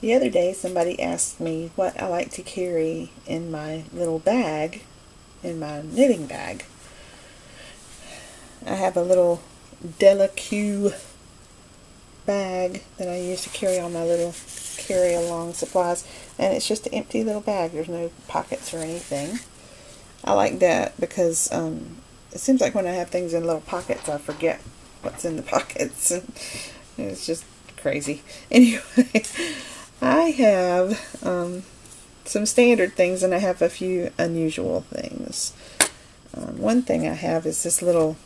The other day somebody asked me what I like to carry in my little bag, in my knitting bag. I have a little DellaQ bag that I use to carry all my little carry-along supplies, and it's just an empty little bag. There's no pockets or anything. I like that because it seems like when I have things in little pockets, I forget what's in the pockets. It's just crazy. Anyway, I have some standard things, and I have a few unusual things. One thing I have is this little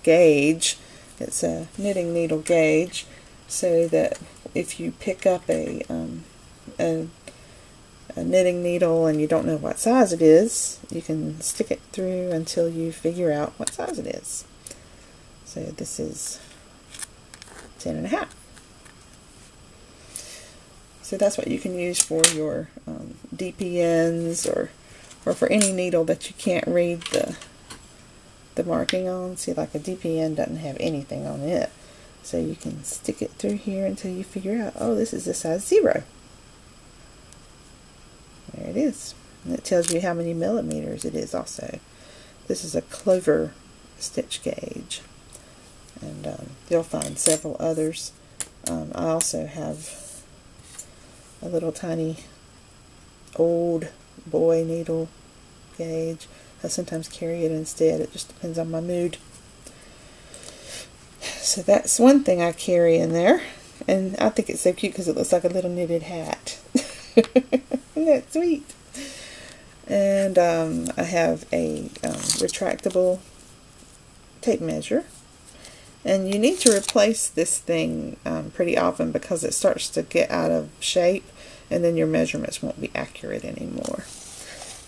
gauge. It's a knitting needle gauge, so that if you pick up a knitting needle and you don't know what size it is, you can stick it through until you figure out what size it is. So this is 10.5. So that's what you can use for your DPNs or for any needle that you can't read the marking on. See, like a DPN doesn't have anything on it. So you can stick it through here until you figure out, oh, this is a size 0. There it is. And it tells you how many millimeters it is also. This is a clover stitch gauge. And you'll find several others. I also have a little tiny old boy needle gauge. I sometimes carry it instead. It just depends on my mood. So that's one thing I carry in there. And I think it's so cute because it looks like a little knitted hat. Isn't that sweet? And I have a retractable tape measure. And you need to replace this thing pretty often because it starts to get out of shape, and then your measurements won't be accurate anymore.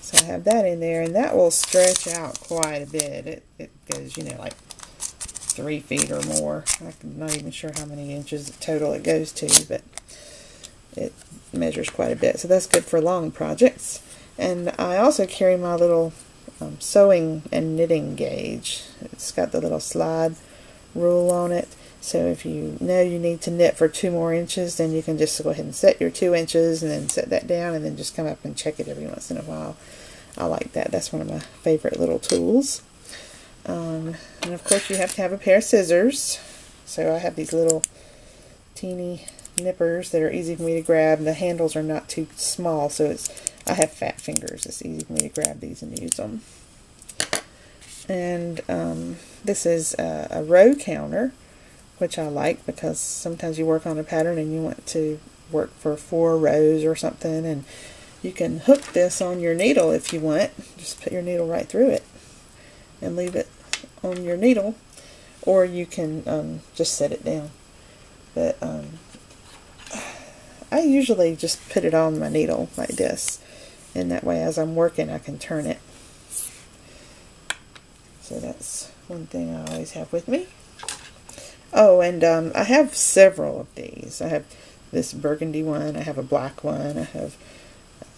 So I have that in there, and that will stretch out quite a bit. It goes, you know, like 3 feet or more. I'm not even sure how many inches total it goes to, but it measures quite a bit. So that's good for long projects. And I also carry my little sewing and knitting gauge. It's got the little slide rule on it. So if you know you need to knit for 2 more inches, then you can just go ahead and set your 2 inches and then set that down and then just come up and check it every once in a while. I like that. That's one of my favorite little tools. And of course you have to have a pair of scissors. So I have these little teeny nippers that are easy for me to grab. The handles are not too small, so I have fat fingers. It's easy for me to grab these and use them. And this is a row counter, which I like because sometimes you work on a pattern and you want to work for 4 rows or something, and you can hook this on your needle if you want. Just put your needle right through it and leave it on your needle, or you can just set it down. But I usually just put it on my needle like this, and that way as I'm working I can turn it. So that's one thing I always have with me. Oh, and I have several of these. I have this burgundy one, I have a black one, I have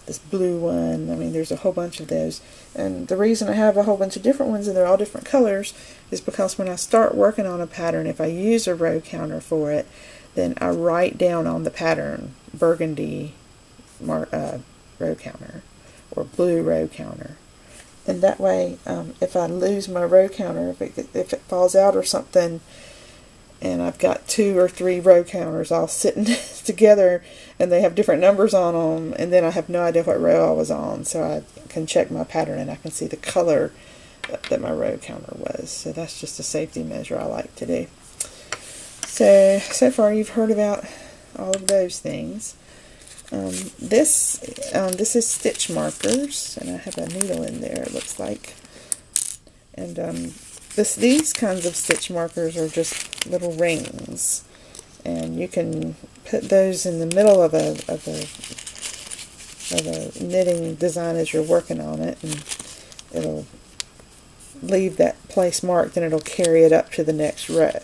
this blue one. I mean, there's a whole bunch of those. And the reason I have a whole bunch of different ones and they're all different colors is because when I start working on a pattern, if I use a row counter for it, then I write down on the pattern burgundy row counter or blue row counter. And that way, if I lose my row counter, if it falls out or something, and I've got 2 or 3 row counters all sitting together and they have different numbers on them, and then I have no idea what row I was on, so I can check my pattern and I can see the color that my row counter was. So that's just a safety measure I like to do. So far you've heard about all of those things. This is stitch markers, and I have a needle in there, it looks like. And these kinds of stitch markers are just little rings, and you can put those in the middle of a knitting design as you're working on it, and it'll leave that place marked, and it'll carry it up to the next row.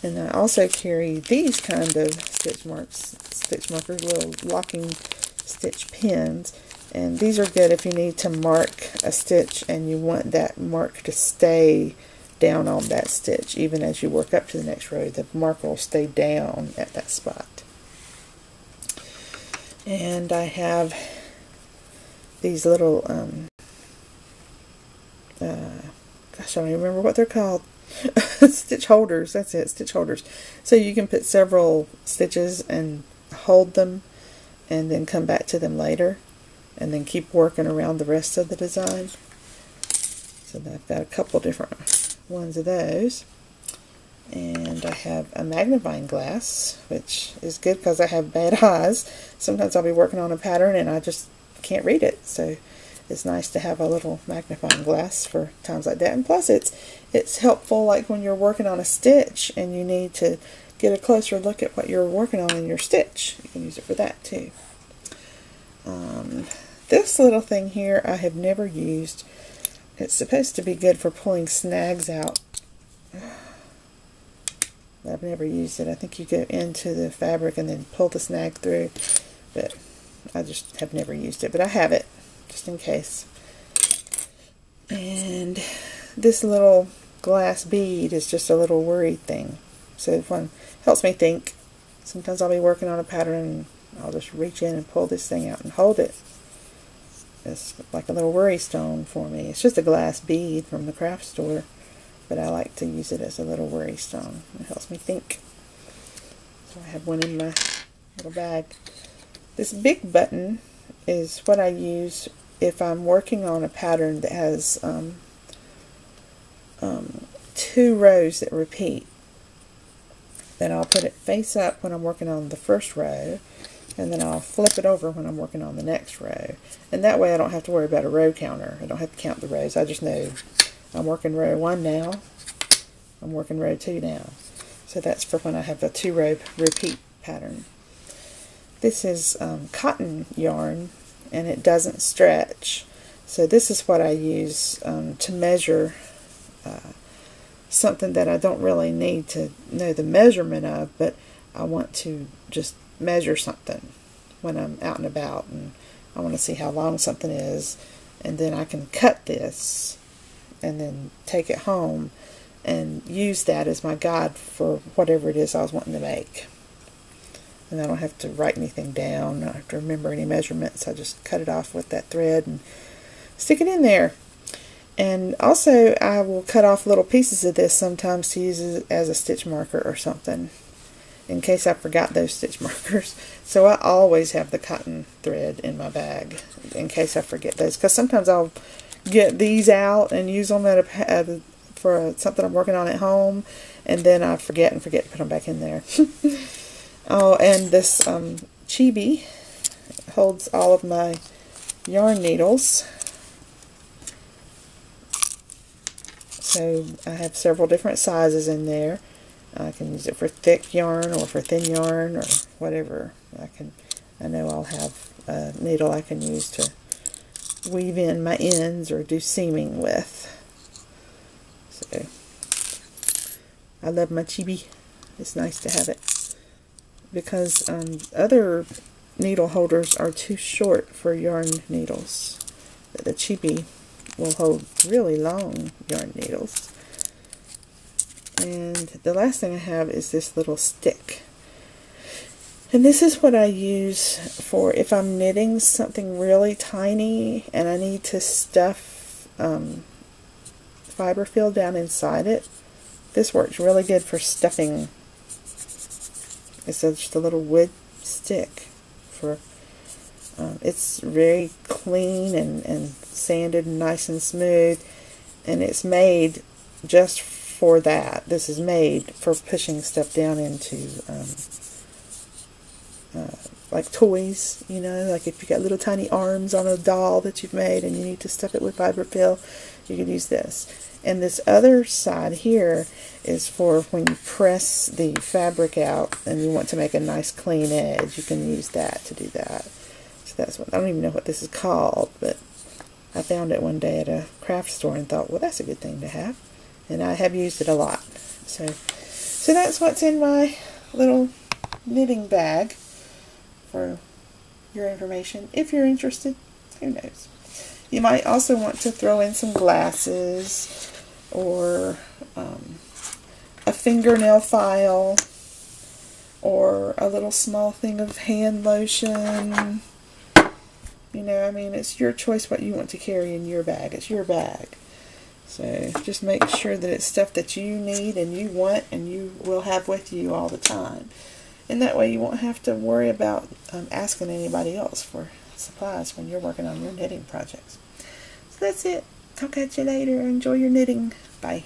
And I also carry these kind of stitch markers, little locking stitch pins. And these are good if you need to mark a stitch and you want that mark to stay down on that stitch. Even as you work up to the next row, the marker will stay down at that spot. And I have these little, gosh, I don't even remember what they're called. Stitch holders, that's it, stitch holders. So you can put several stitches and hold them and then come back to them later and then keep working around the rest of the design. So I've got a couple different ones of those. And I have a magnifying glass, which is good because I have bad eyes. Sometimes I'll be working on a pattern and I just can't read it. So it's nice to have a little magnifying glass for times like that. And plus it's helpful like when you're working on a stitch and you need to get a closer look at what you're working on in your stitch. You can use it for that too. This little thing here I have never used. It's supposed to be good for pulling snags out. I've never used it. I think you go into the fabric and then pull the snag through, but I just have never used it. But I have it, just in case. And this little glass bead is just a little worry thing. So if one helps me think. Sometimes I'll be working on a pattern and I'll just reach in and pull this thing out and hold it. It's like a little worry stone for me. It's just a glass bead from the craft store, but I like to use it as a little worry stone. It helps me think. So I have one in my little bag. This big button is what I use if I'm working on a pattern that has 2 rows that repeat. Then I'll put it face up when I'm working on the first row, and then I'll flip it over when I'm working on the next row. And that way I don't have to worry about a row counter. I don't have to count the rows. I just know I'm working row 1 now. I'm working row 2 now. So that's for when I have a 2-row repeat pattern. This is cotton yarn, and it doesn't stretch. So this is what I use to measure something that I don't really need to know the measurement of, but I want to just measure something when I'm out and about, and I want to see how long something is, and then I can cut this and then take it home and use that as my guide for whatever it is I was wanting to make. And I don't have to write anything down. I don't have to remember any measurements. I just cut it off with that thread and stick it in there. And also I will cut off little pieces of this sometimes to use it as a stitch marker or something, in case I forgot those stitch markers. So I always have the cotton thread in my bag in case I forget those, because sometimes I'll get these out and use them for something I'm working on at home, and then I forget to put them back in there. Oh, and this chibi holds all of my yarn needles. So I have several different sizes in there. I can use it for thick yarn or for thin yarn or whatever. I know I'll have a needle I can use to weave in my ends or do seaming with. So I love my chibi. It's nice to have it, because other needle holders are too short for yarn needles. The chibi will hold really long yarn needles. And the last thing I have is this little stick. And this is what I use for if I'm knitting something really tiny and I need to stuff fiber fill down inside it. This works really good for stuffing. It's just a little wood stick. It's very clean and sanded and nice and smooth, and it's made just for that. This is made for pushing stuff down into like toys, you know, like if you got little tiny arms on a doll that you've made and you need to stuff it with fiber fill, you can use this. And this other side here is for when you press the fabric out and you want to make a nice clean edge. You can use that to do that. So that's what, I don't even know what this is called, but I found it one day at a craft store and thought, well, that's a good thing to have. And I have used it a lot. So that's what's in my little knitting bag for your information. If you're interested, who knows. You might also want to throw in some glasses or a fingernail file or a little small thing of hand lotion. You know, I mean, it's your choice what you want to carry in your bag. It's your bag. So just make sure that it's stuff that you need and you want and you will have with you all the time. And that way you won't have to worry about asking anybody else for supplies when you're working on your knitting projects. So that's it. I'll catch you later. Enjoy your knitting. Bye.